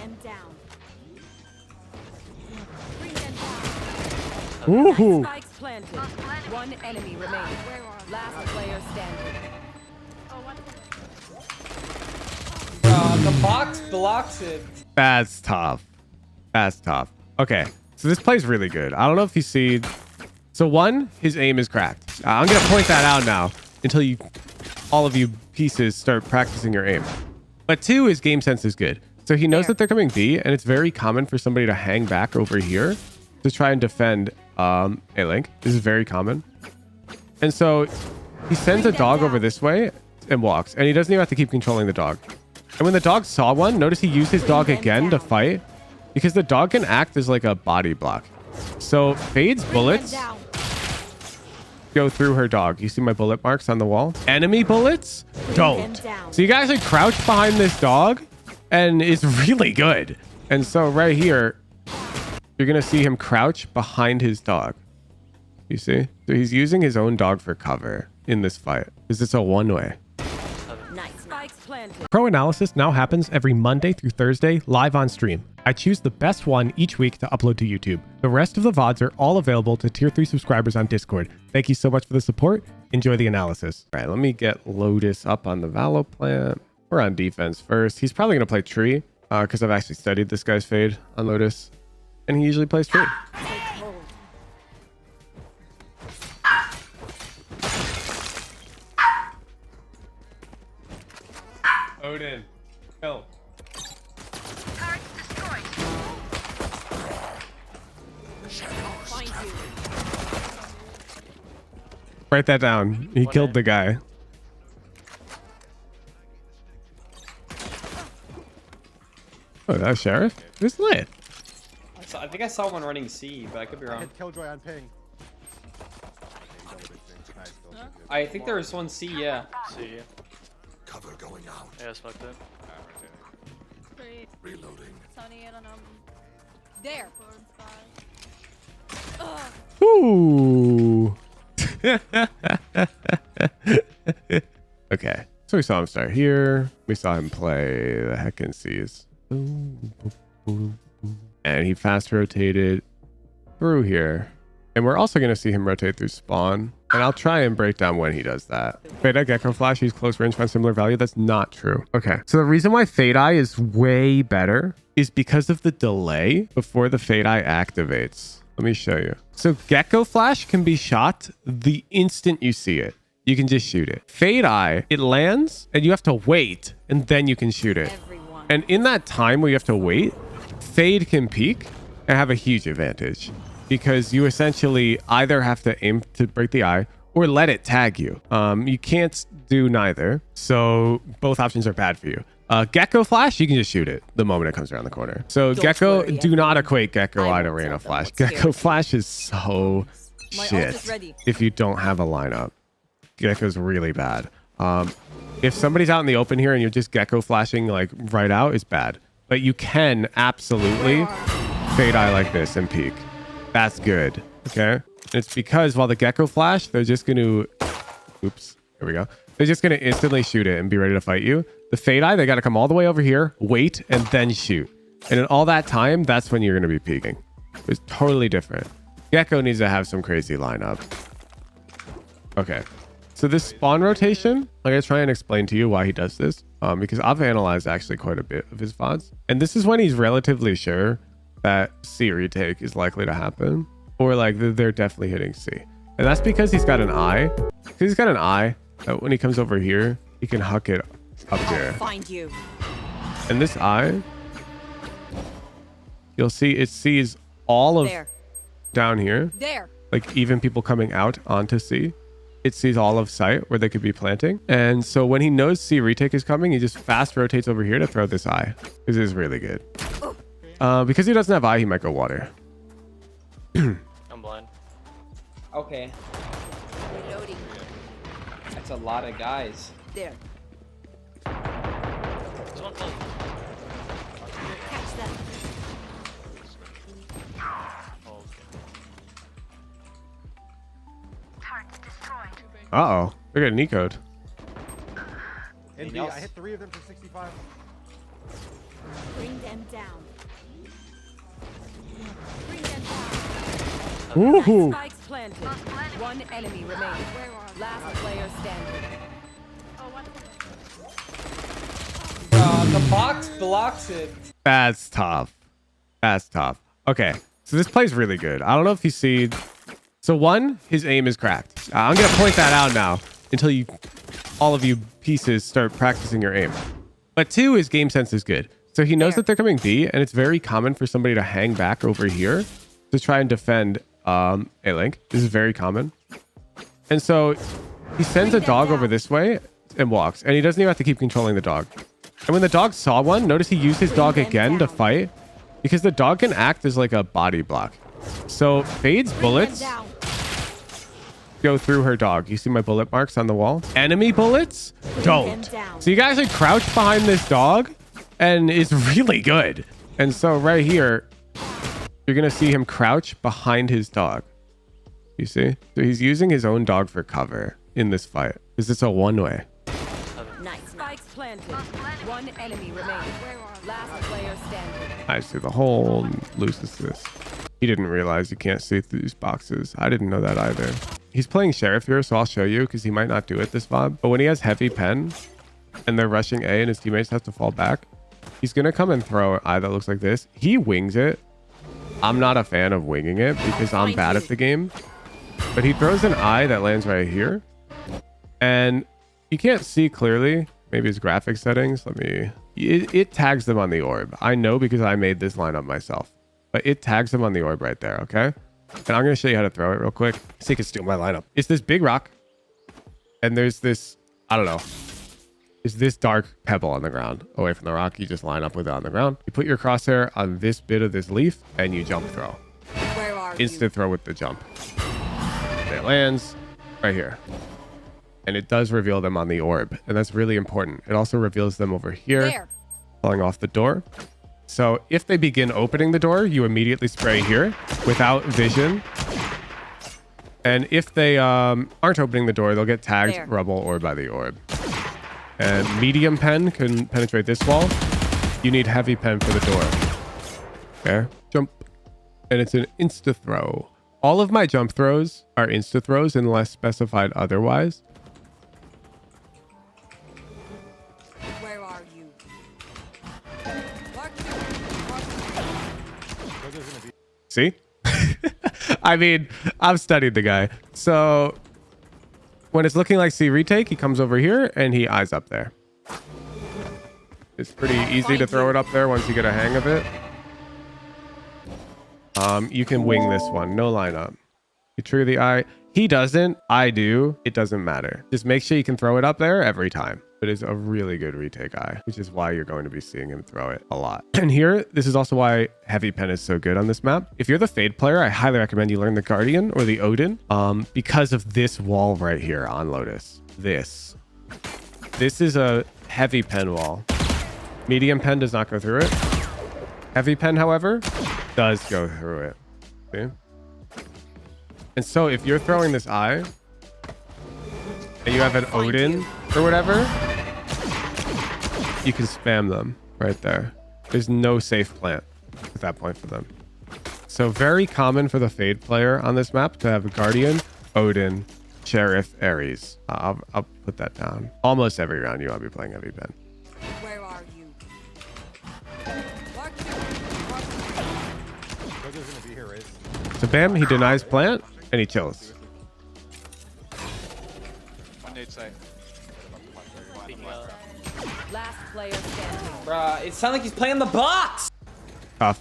them down. Bring them down. Ooh. Spikes planted. One enemy remaining. Last player standing. The box blocks it. That's tough. That's tough. Okay, so this play's really good. I don't know if you see. So one, his aim is cracked. I'm gonna point that out now until you, all of you pieces, start practicing your aim. But two, his game sense is good. So he knows that they're coming B, and it's very common for somebody to hang back over here to try and defend A-Link. This is very common. And so he sends a dog over this way and walks, and he doesn't even have to keep controlling the dog. And when the dog saw one, notice he used his dog again to fight, because the dog can act as like a body block. So Fade's bullets go through her dog. You see my bullet marks on the wall? Enemy bullets don't. So you guys like crouch behind this dog, and it's really good. And so right here, you're gonna see him crouch behind his dog. You see? So he's using his own dog for cover in this fight, because it's a one-way. Spikes planted. Pro Analysis now happens every Monday through Thursday live on stream. I choose the best one each week to upload to YouTube. The rest of the VODs are all available to Tier 3 subscribers on Discord. Thank you so much for the support. Enjoy the analysis. All right, let me get Lotus up on the Valo plant. We're on defense first. He's probably going to play Tree because I've actually studied this guy's fade on Lotus. And he usually plays Tree. Odin, kill. Find you. Write that down. He killed the guy. Oh, that was Sheriff? Who's lit? I think I saw one running C, but I could be I wrong. hit Killjoy on ping. I think there was one C, yeah. See. Cover going out. Yeah, smoked it. Reloading. There. Ooh. Okay. So we saw him start here. We saw him play the Heckin' Seas. And he fast rotated through here. And we're also going to see him rotate through spawn. And I'll try and break down when he does that. Fade Eye Gecko Flash, use close range, find similar value. That's not true. Okay. So the reason why Fade Eye is way better is because of the delay before the Fade Eye activates. Let me show you. So Gecko Flash can be shot the instant you see it. You can just shoot it. Fade Eye, it lands and you have to wait and then you can shoot it. Everyone. And in that time where you have to wait, Fade can peek and have a huge advantage because you essentially either have to aim to break the eye or let it tag you. You can't do neither. So both options are bad for you. Gecko Flash, you can just shoot it the moment it comes around the corner. So Don't Gecko, worry, do not equate Gecko I Eye to won't Reyna tell them Flash. what's scary. Gecko Flash is so My ult shit is ready. if you don't have a lineup. Gecko's really bad. If somebody's out in the open here and you're just Gecko Flashing like right out, it's bad. But you can absolutely Fade Eye like this and peek. That's good. Okay. And it's because while the Gecko Flash, they're just going to, oops, there we go. They're just going to instantly shoot it and be ready to fight you. The Fade Eye, they got to come all the way over here, wait, and then shoot. And in all that time, that's when you're going to be peeking. It's totally different. Gecko needs to have some crazy lineup. Okay. So this spawn rotation, I'm going to try and explain to you why he does this. Because I've analyzed actually quite a bit of his VODs. And this is when he's relatively sure that C retake is likely to happen. Or like they're definitely hitting C. And that's because he's got an eye. Because he's got an eye that when he comes over here, he can huck it up here. Find you. And this eye, you'll see it sees all of There. down here. There. Like even people coming out onto C. It sees all of sight where they could be planting. And so when he knows C retake is coming, he just fast rotates over here to throw this eye. This is really good. Because he doesn't have eye, he might go water. I'm blind. Okay. Reloading. That's a lot of guys. There. There's one close. Catch them. Oh, okay. Uh-oh. They're getting E-code. In B, I hit 3 of them for 65. Bring them them down. Bring them down. Ooh. Spikes planted. One enemy remaining. Where are they? Last player standing. The box blocks it. That's tough. That's tough. Okay. So this play's really good. I don't know if you see. So one, his aim is cracked. I'm going to point that out now until all of you pieces start practicing your aim. But two, his game sense is good. So he knows that they're coming B, and it's very common for somebody to hang back over here to try and defend A-Link. This is very common. And so he sends a dog over this way and walks, and he doesn't even have to keep controlling the dog. And when the dog saw one, notice he used his dog again to fight, because the dog can act as like a body block. So Fade's bullets go through her dog. You see my bullet marks on the wall? Enemy bullets don't. So you guys like crouch behind this dog, and it's really good. And so right here, you're going to see him crouch behind his dog. You see? So he's using his own dog for cover in this fight. Because it's a one-way. Nice. Spikes planted. One enemy remaining. Last player standing. I see the hole and loses this. He didn't realize you can't see through these boxes. I didn't know that either. He's playing Sheriff here, so I'll show you because he might not do it this VOD. But when he has heavy pen and they're rushing A and his teammates have to fall back, he's going to come and throw an eye that looks like this. He wings it. I'm not a fan of winging it because I'm bad at the game. But he throws an eye that lands right here. And you can't see clearly. Maybe his graphic settings. It tags them on the orb. I know because I made this lineup myself. But it tags them on the orb right there, okay? And I'm going to show you how to throw it real quick so you can steal my lineup. It's this big rock. And there's this, I don't know. There's this dark pebble on the ground. Away from the rock, you just line up with it on the ground. You put your crosshair on this bit of this leaf and you jump throw. Where are Instant throw with the jump. And it lands right here. And it does reveal them on the orb. And that's really important. It also reveals them over here, There. falling off the door. So if they begin opening the door, you immediately spray here without vision. And if they aren't opening the door, they'll get tagged There. rubble or by the orb. And medium pen can penetrate this wall. You need heavy pen for the door. There, jump. And it's an insta throw. All of my jump throws are insta throws unless specified otherwise. Where are you? See? I mean, I've studied the guy. So when it's looking like C retake, he comes over here and he eyes up there. It's pretty easy to throw it up there once you get a hang of it. You can wing this one. No lineup. You trigger the eye. He doesn't. I do. It doesn't matter. Just make sure you can throw it up there every time. It is a really good retake eye, which is why you're going to be seeing him throw it a lot. And here, this is also why heavy pen is so good on this map. If you're the Fade player, I highly recommend you learn the Guardian or the Odin because of this wall right here on Lotus. This is a heavy pen wall. Medium pen does not go through it. Heavy pen, however, does go through it. See? And so if you're throwing this eye and you have an Odin or whatever, you can spam them right there. There's no safe plant at that point for them. So very common for the Fade player on this map to have a Guardian, Odin, Sheriff, Ares. I'll put that down. Almost every round you want to be playing heavy pen. Where are you? So bam, he denies plant and he chills. Last player standing. Bruh, it sounds like he's playing the box. Tough.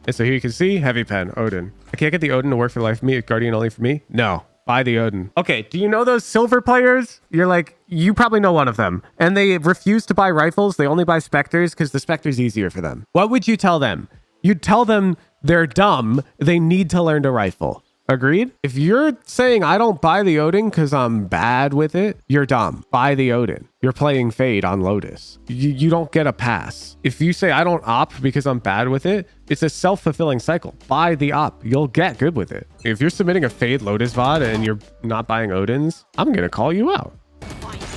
And so here you can see heavy pen, Odin. I can't get the Odin to work for the life of me. Guardian only for me? No. Buy the Odin. Okay, do you know those silver players? You're like, you probably know one of them. And they refuse to buy rifles. They only buy Spectres because the Spectre's easier for them. What would you tell them? You'd tell them they're dumb. They need to learn to rifle. Agreed? If you're saying I don't buy the Odin because I'm bad with it, you're dumb. Buy the Odin. You're playing Fade on Lotus. You don't get a pass. If you say I don't op because I'm bad with it, it's a self-fulfilling cycle. Buy the op. You'll get good with it. If you're submitting a Fade Lotus VOD and you're not buying Odins, I'm going to call you out. Find you.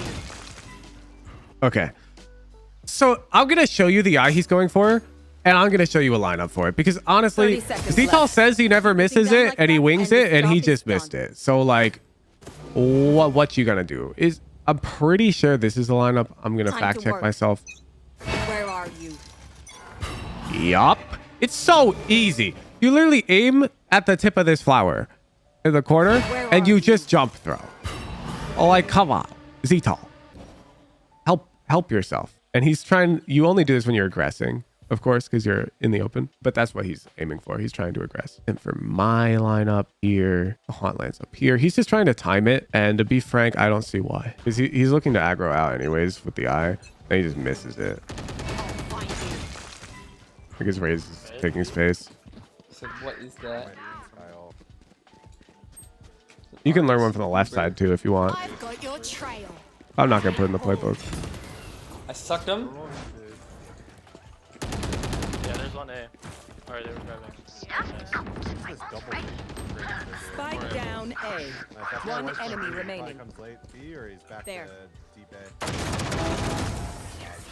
Okay. So I'm going to show you the eye he's going for, and I'm going to show you a lineup for it. Because honestly, 30 seconds Zetal left. says he never misses down it, like and he that, wings and it, the and he job just is missed done. it. So like, what you going to do? I'm pretty sure this is the lineup. I'm going to Time fact to check work. myself. Where are you? Yup. It's so easy. You literally aim at the tip of this flower in the corner, Where and are you you? just jump throw. Oh, like, come on. Zetal. Help yourself. And he's trying, you only do this when you're aggressing, of course, because you're in the open. But that's what he's aiming for. He's trying to aggress. And for my lineup here, the Haunt lands up here. He's just trying to time it. And to be frank, I don't see why. Because he's looking to aggro out anyways with the eye. And he just misses it. I think his raise is taking space. So what is that? You can learn one from the left side too if you want. I've got your trail. I'm not going to put it in the playbook. I sucked him. Yeah, there's one A. Alright, they were grabbing. Spike down A. One enemy remaining. Comes late B or he's back There. to deep A.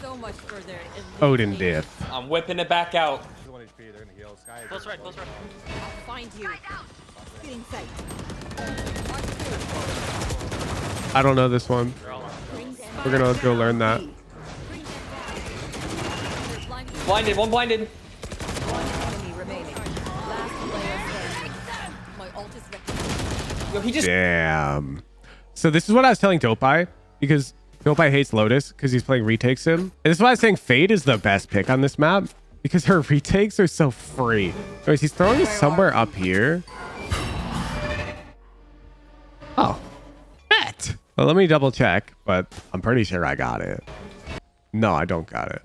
So much further. Odin diff. I'm whipping it back out. He's 1 HP. They're gonna heal. Sky. Close right, close right. I'll find you. Get in sight. I don't know this one. They're all We're going to go learn that. Blinded, one blinded. One enemy remaining. Last player standing. My ult is ready. Yo, he just Damn. So this is what I was telling Dopai, because Dopai hates Lotus because he's playing retakes him. And this is why I was saying Fade is the best pick on this map because her retakes are so free. Anyways, he's throwing it somewhere up here. Oh, bet. Well, let me double check, but I'm pretty sure I got it. No, I don't got it.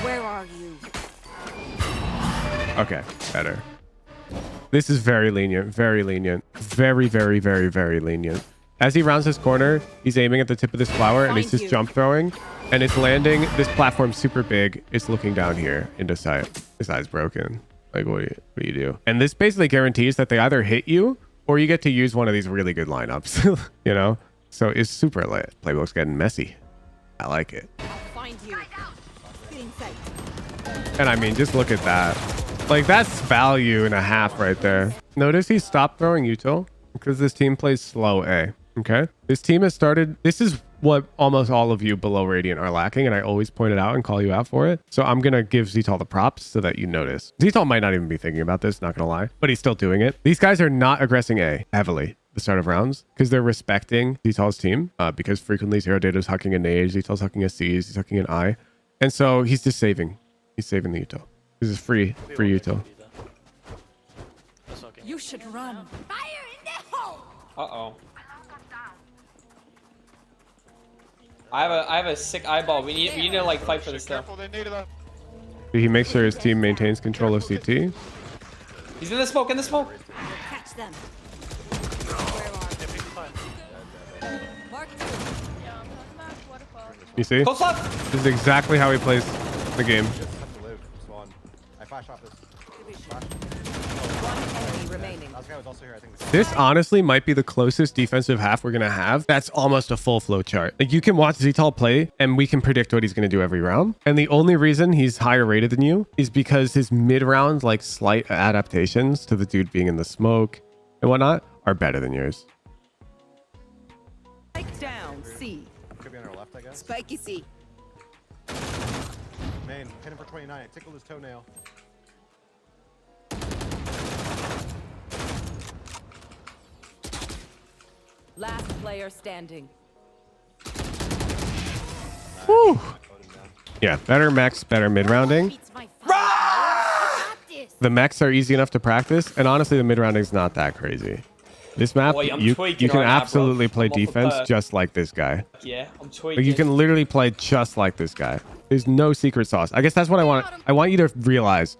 Where are you? Okay, better. This is very lenient, very lenient. Very, very, very, very lenient. As he rounds this corner, he's aiming at the tip of this flower and he's Find just you. jump throwing. And it's landing. This platform's super big. It's looking down here into sight. His eye's broken. Like, what do you do? And this basically guarantees that they either hit you or you get to use one of these really good lineups, you know? So it's super lit. Playbook's getting messy. I like it. I'll find you. Get in sight. And I mean, just look at that. Like, that's value and a half right there. Notice he stopped throwing util because this team plays slow A. Okay. This team has started. This is what almost all of you below Radiant are lacking. And I always point it out and call you out for it. So I'm going to give Zetal the props so that you notice. Zetal might not even be thinking about this, not going to lie, but he's still doing it. These guys are not aggressing A heavily at the start of rounds because they're respecting Zetal's team because frequently Zero Data is hucking a nade. Zetal's hucking a C's. He's hucking an I. And so he's just saving. He's saving the util. This is free util. That's okay. You should run. Fire in the hole. Uh-oh. I have a sick eyeball. We need to like fight for this stuff. He makes sure his team maintains control of CT. He's in the smoke, in the smoke. Catch them. Where are you? Mark two. You see? Close left. This is exactly how he plays the game. Just have to live. Swan. I flash off this. One enemy remaining. Last guy was also here. I think. This honestly might be the closest defensive half we're going to have. That's almost a full flow chart. Like, you can watch Zetal play and we can predict what he's going to do every round. And the only reason he's higher rated than you is because his mid round, like slight adaptations to the dude being in the smoke and whatnot are better than yours. Spike down C. Could be on our left, I guess. Spiky C. Main. Hit him for 29. I tickled his toenail. Last player standing. Whew. Yeah, better mechs, better mid rounding. Beats my fire. The mechs are easy enough to practice. And honestly, the mid rounding is not that crazy. This map, Boy, I'm you tweaking can right now, bro. absolutely play I'm off the defense perk. just like this guy. Yeah, I'm Like, tweaking. you can literally play just like this guy. There's no secret sauce. I guess that's what I want you to realize.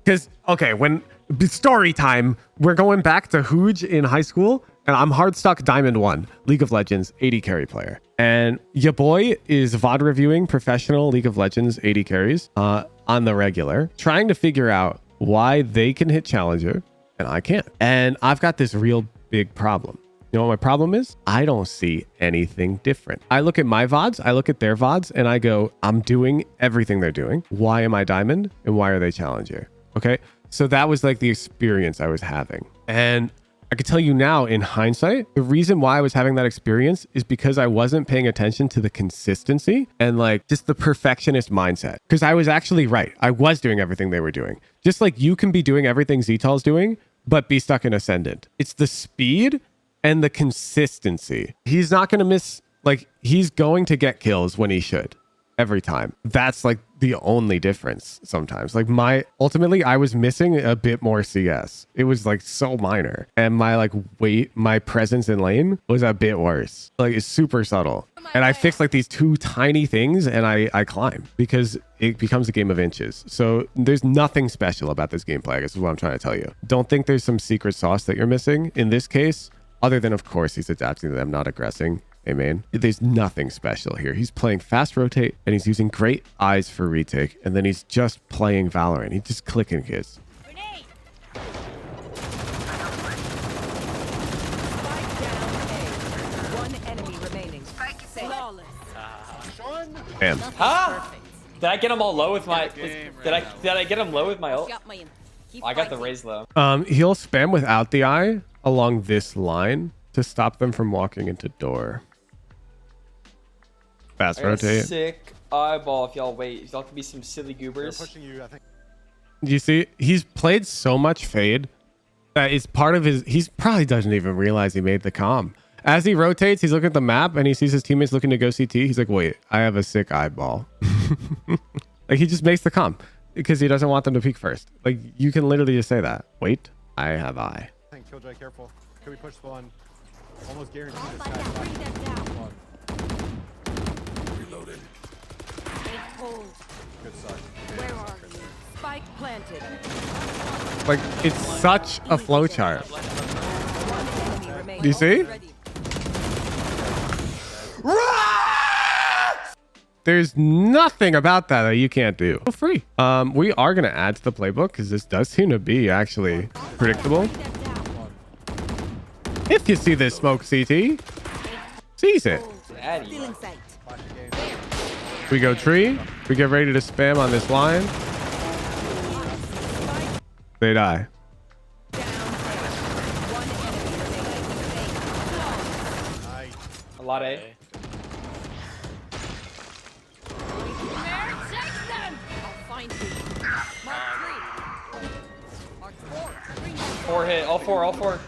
Because, okay, when story time, we're going back to Hooge in high school, and I'm Hardstock Diamond 1, League of Legends 80 carry player. And your boy is VOD reviewing professional League of Legends 80 carries on the regular, trying to figure out why they can hit Challenger and I can't. And I've got this real big problem. You know what my problem is? I don't see anything different. I look at my VODs, I look at their VODs, and I go, I'm doing everything they're doing. Why am I diamond? And why are they challenger? Okay. So that was like the experience I was having. And I could tell you now in hindsight, the reason why I was having that experience is because I wasn't paying attention to the consistency and like just the perfectionist mindset. Because I was actually right. I was doing everything they were doing. Just like you can be doing everything Ztal's doing, but be stuck in Ascendant. It's the speed and the consistency. He's not going to miss, like he's going to get kills when he should. Every time. That's like the only difference sometimes. Like ultimately I was missing a bit more CS. It was like so minor. And my like my presence in lane was a bit worse. Like it's super subtle. And I fixed like these two tiny things and I climb because it becomes a game of inches. So there's nothing special about this gameplay, I guess is what I'm trying to tell you. Don't think there's some secret sauce that you're missing in this case, other than of course he's adapting to them, not aggressing. Hey man, there's nothing special here. He's playing fast rotate and he's using great eyes for retake. And then he's just playing Valorant. He's just clicking kids. Grenade. Spike down A. One enemy remaining. Flawless. Bam. Huh? Did I get him all low with my? Did I get him low with my ult? Got mine. Keep I got the fighting. raise low. He'll spam without the eye along this line to stop them from walking into door. Fast I got a rotate. sick eyeball if y'all wait. If y'all can be some silly goobers. Pushing you, I think. You see, he's played so much Fade that it's part of his. He probably doesn't even realize he made the comm. As he rotates, he's looking at the map and he sees his teammates looking to go CT. He's like, wait, I have a sick eyeball. Like he just makes the comm because he doesn't want them to peek first. Like you can literally just say that. Wait, I have eye. I think Killjoy, careful. Could we push spawn? Almost guaranteed All this like that. Bring them down. Spawn. Reloading. It's cold. Good start. Where are you? Spike planted. Like it's such a flowchart. One enemy remaining. Do you see? Ready. There's nothing about that you can't do. Feel free. We are gonna add to the playbook because this does seem to be actually predictable. Bring them down. If you see this smoke, CT, seize it. Addy. Still in sight. Flash again. We go tree. We get ready to spam on this line. They die. Down A. One enemy remaining. Nice. A lot of A. Take them. I'll find you. Mark 3. Mark 4. Bring them. 4 hit. All four.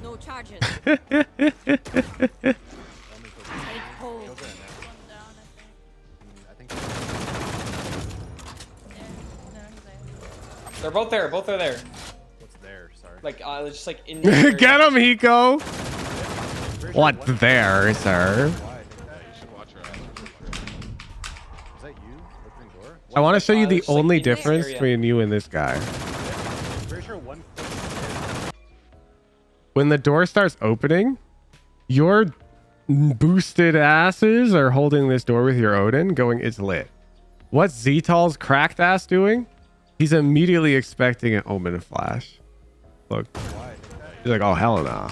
No charges. Take hold. I think They're both there. Both are there. what's there? Sorry. Like just like in. The Get him, Hiko. What there, sir? Why? You should watch her. Is that you? Opening door? I want to show you the just, like, only in this difference area. between you and this guy. Pretty sure one. When the door starts opening, your boosted asses are holding this door with your Odin going, it's lit. What's Ztal's cracked ass doing? He's immediately expecting an Omen flash. Look. Why? He's like, oh, hell no.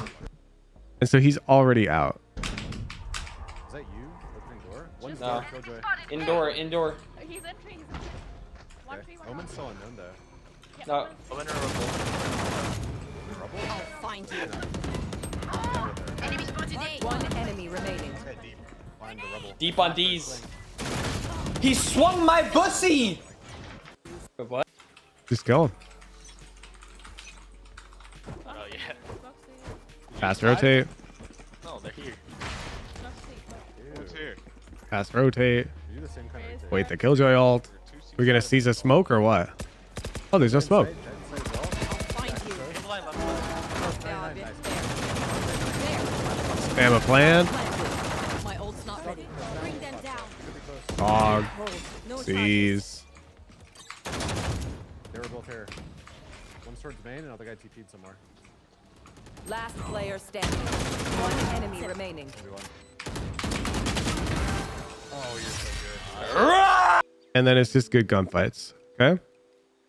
And so he's already out. Is that you? Opening door? One's No. door. Killjoy. Indoor. He's entering. One Okay. tree, one Omen's still unknown though. No. Omen or Rumble? Trouble? I'll find you. Enemy spotted A. One enemy remaining. Head deep. Find the rebel. Deep on D's. He swung my pussy. What? Just kill him. Oh yeah. Fast rotate. No, they're here. Dude. Here. Fast rotate. You do the same kind of rotate. Wait, the Killjoy ult. We're gonna seize a smoke or what? Oh, there's no smoke. Head inside as well. I'll find you. Left line, left line. They are a bit Nice. there. Spam a plan. My ult's not ready. Bring them down. Dog. Hold. No charges. Seize. They were both here. One's towards main and the other guy TP'd somewhere. Last player standing. One enemy remaining. Everyone. Oh, you're so good. And then it's just good gunfights. Okay?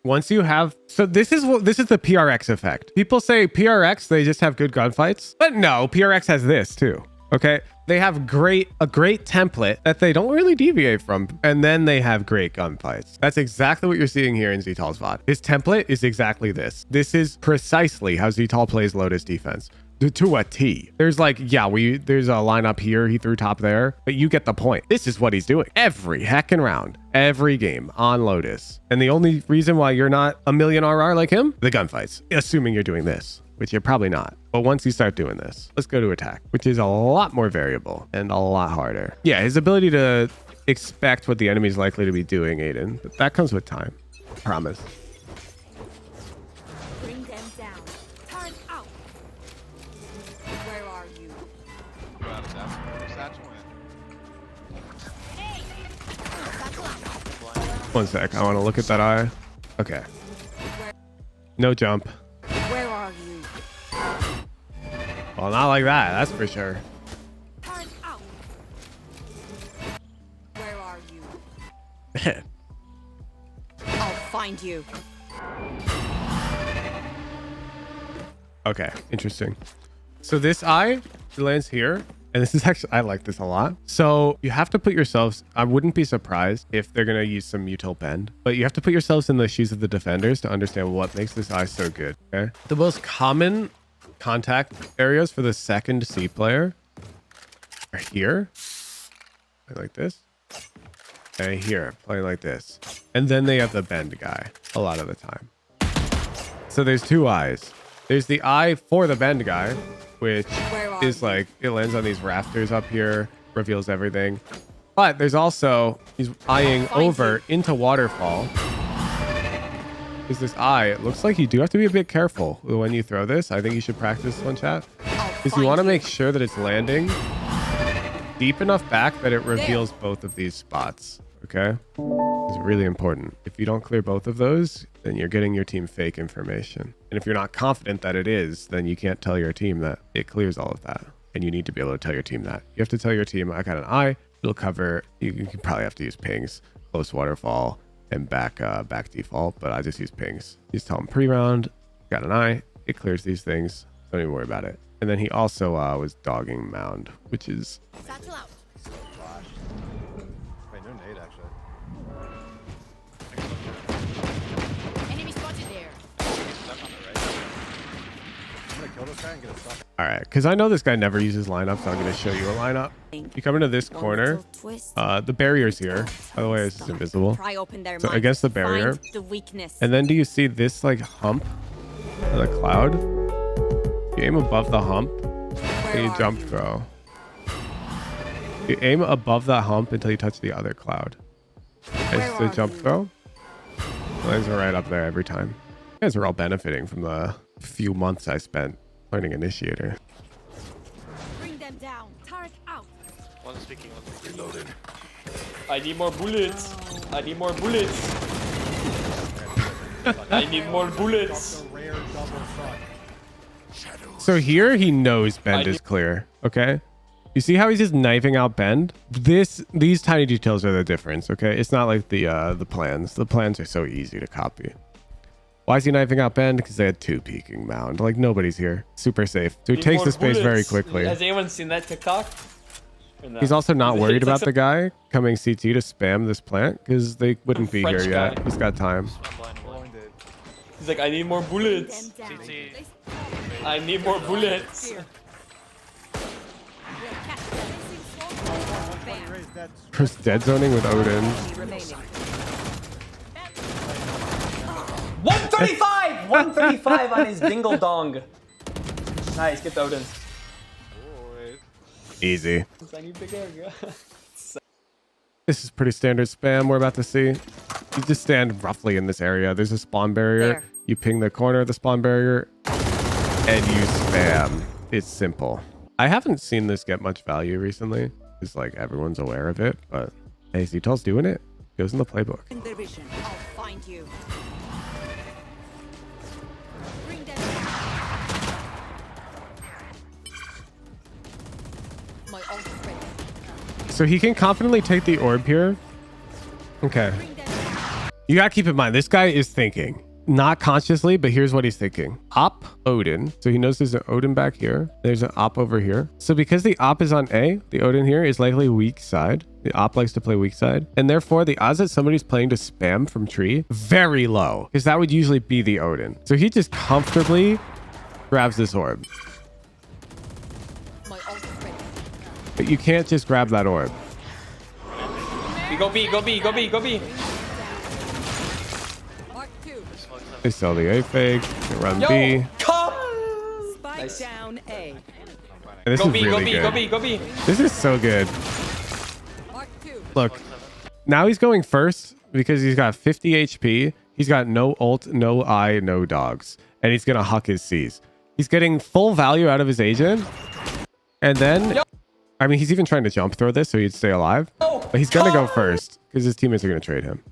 Once you have, so this is the PRX effect. People say PRX, they just have good gunfights, but no, PRX has this too. Okay, they have a great template that they don't really deviate from, and then they have great gunfights. That's exactly what you're seeing here in Ztal's VOD. His template is exactly this. This is precisely how Ztal plays Lotus defense. To a T. There's like, yeah, there's a lineup here, he threw top there, but you get the point. This is what he's doing every heckin' round, every game on Lotus. And the only reason why you're not a million RR like him, the gunfights, assuming you're doing this, which you're probably not. But once you start doing this, let's go to attack, which is a lot more variable and a lot harder. Yeah, his ability to expect what the enemy's likely to be doing, Aiden, but that comes with time. I promise. Bring them down. Turn out. Where are you? Go out of that. Satchel in. One sec, I want to look at that eye. Okay. No jump. Where are you? Well, not like that, that's for sure. Turn out. Where are you? I'll find you. Okay, interesting. So this eye lands here, and this is actually, I like this a lot. So you have to put yourselves, I wouldn't be surprised if they're going to use some util bend, but you have to put yourselves in the shoes of the defenders to understand what makes this eye so good, okay? The most common contact areas for the second C player are here, like this, and here, playing like this. And then they have the bend guy a lot of the time. So there's two eyes. There's the eye for the bend guy, which is like, it lands on these rafters up here, reveals everything. But there's also, he's eyeing over into waterfall. Is this eye? It looks like you do have to be a bit careful when you throw this. I think you should practice one, chat. Because you want to make sure that it's landing deep enough back that it reveals both of these spots. Okay? It's really important. If you don't clear both of those, then you're getting your team fake information. And if you're not confident that it is, then you can't tell your team that it clears all of that. And you need to be able to tell your team that. You have to tell your team, I got an eye, it'll cover, you can probably have to use pings, close waterfall, and back default, but I just use pings. You just tell them pre-round, got an eye, it clears these things, don't even worry about it. And then he also was dogging mound, which is... Satchel out. Flash. Wait, no nade actually. Enemy spotted there. Left on the right. I'm gonna kill this guy and get a stop. All right, because I know this guy never uses lineup, so I'm going to show you a lineup. You come into this corner. The barrier's here. By the way, this is invisible. Pry open their So minds. against the barrier. Find the weakness. And then do you see this like hump in the cloud? You aim above the hump and you jump throw. You aim above that hump until you touch the other cloud. It's the jump throw. Lands are right up there every time. You guys are all benefiting from the few months I spent learning Initiator. Bring them down. Target out. One speaking, one speaking. Reloaded. I need more bullets. I need more bullets. I need more bullets. Rare double front. So here he knows bend is clear. Okay. You see how he's just knifing out bend? These tiny details are the difference. Okay. It's not like the plans. The plans are so easy to copy. Why is he knifing out bend? Because they had two peeking mound. Like nobody's here. Super safe. So he Need takes more the space very bullets. quickly. Has anyone seen that TikTok? Or no? He's also not worried It's like about the guy coming CT to spam this plant because they wouldn't be here French yet. guy. He's got time. I'm blind, blind. Blinded. He's like, I need more bullets. Them down. CT. I need more bullets. We'll catch them. Bam. Raise dead. First dead zoning with Odin. Enemy remaining. 135! 135 on his dingle dong. Nice, get Odin. Boy. Easy. I need big area. This is pretty standard spam we're about to see. You just stand roughly in this area. There's a spawn barrier. There. You ping the corner of the spawn barrier and you spam. It's simple. I haven't seen this get much value recently. It's like everyone's aware of it, but hey, Ztal's doing it. Goes in the playbook. In their vision. I'll find you. Bring them down. My ult is ready. So he can confidently take the orb here. Okay. Bring them down. You gotta keep in mind, this guy is thinking. Not consciously, but here's what he's thinking. Op Odin. So he knows there's an Odin back here. There's an Op over here. So because the Op is on A, the Odin here is likely weak side. The Op likes to play weak side. And therefore, the odds that somebody's playing to spam from tree, very low. Because that would usually be the Odin. So he just comfortably grabs this orb. My ult is ready. But you can't just grab that orb. Go B, go B, go B, go B. Mark 2. They sell the A fake. They run Yo, B. come. Spike Nice. down A. And this Go is B, go really B, good. go B, go B. This is so good. Mark 2. Look, now he's going first because he's got 50 HP. He's got no ult, no eye, no dogs. And he's going to huck his C's. He's getting full value out of his agent. And then, I mean, he's even trying to jump throw this so he'd stay alive. But he's going to go first because his teammates are going to trade him.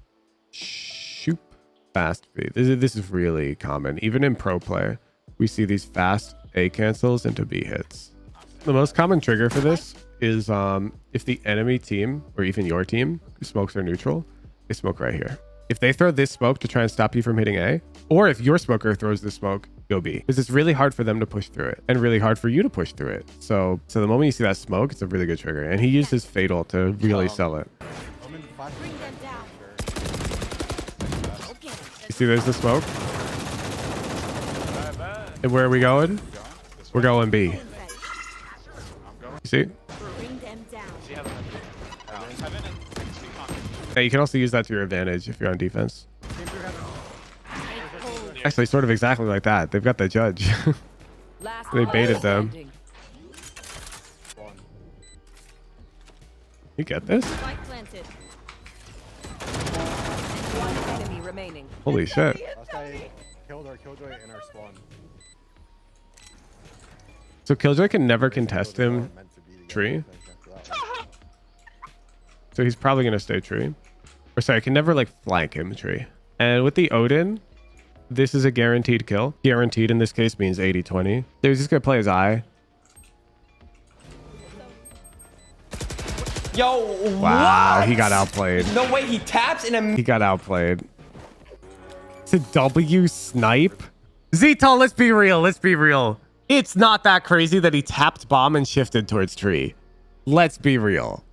Shoop. Fast B. This is really common. Even in pro play, we see these fast A cancels into B hits. The most common trigger for this is if the enemy team or even your team smokes their neutral, they smoke right here. If they throw this smoke to try and stop you from hitting A, or if your smoker throws this smoke, go B. Because it's really hard for them to push through it and really hard for you to push through it. So the moment you see that smoke, it's a really good trigger. And he used his fatal to really sell it. Bring them down. Okay. You see there's the smoke? And where are we going? We're going B. You see? Bring them down. Yeah, you can also use that to your advantage if you're on defense. Actually, sort of exactly like that. They've got the judge. Last They player baited them. standing. You get this? Spike planted. One enemy remaining. Holy shit. Last guy killed our Killjoy in our spawn. So Killjoy can never contest him Meant to be together, tree. I think, after that. So he's probably going to stay tree. Or sorry, can never like flank him tree. And with the Odin, this is a guaranteed kill. Guaranteed in this case means 80-20. He's just going to play his eye. Yo, Wow, what? he got outplayed. No way, he taps in a. He got outplayed. It's a W snipe. Ztol, let's be real. Let's be real. It's not that crazy that he tapped bomb and shifted towards tree. Let's be real.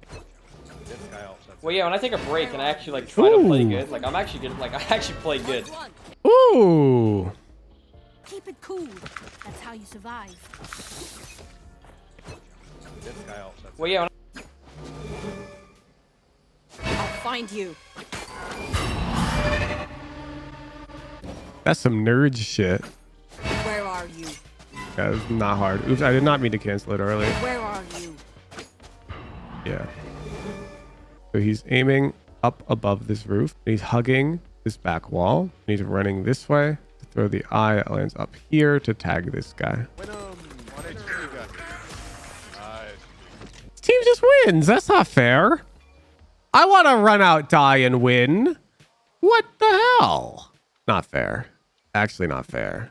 Well, yeah, when I take a break and I actually like try to play Ooh. good, like I'm actually good. Like I actually play good. One. Ooh. Keep it cool. That's how you survive. Well, yeah. When I'll find you. That's some nerd shit. Where are you? That was not hard. Oops, I did not mean to cancel it earlier. Where are you? Yeah. So he's aiming up above this roof. He's hugging this back wall. And he's running this way to throw the eye that lands up here to tag this guy. Win 'em. 1 HP, you guys. Nice. This team just wins. That's not fair. I want to run out, die, and win. What the hell? Not fair. Actually not fair.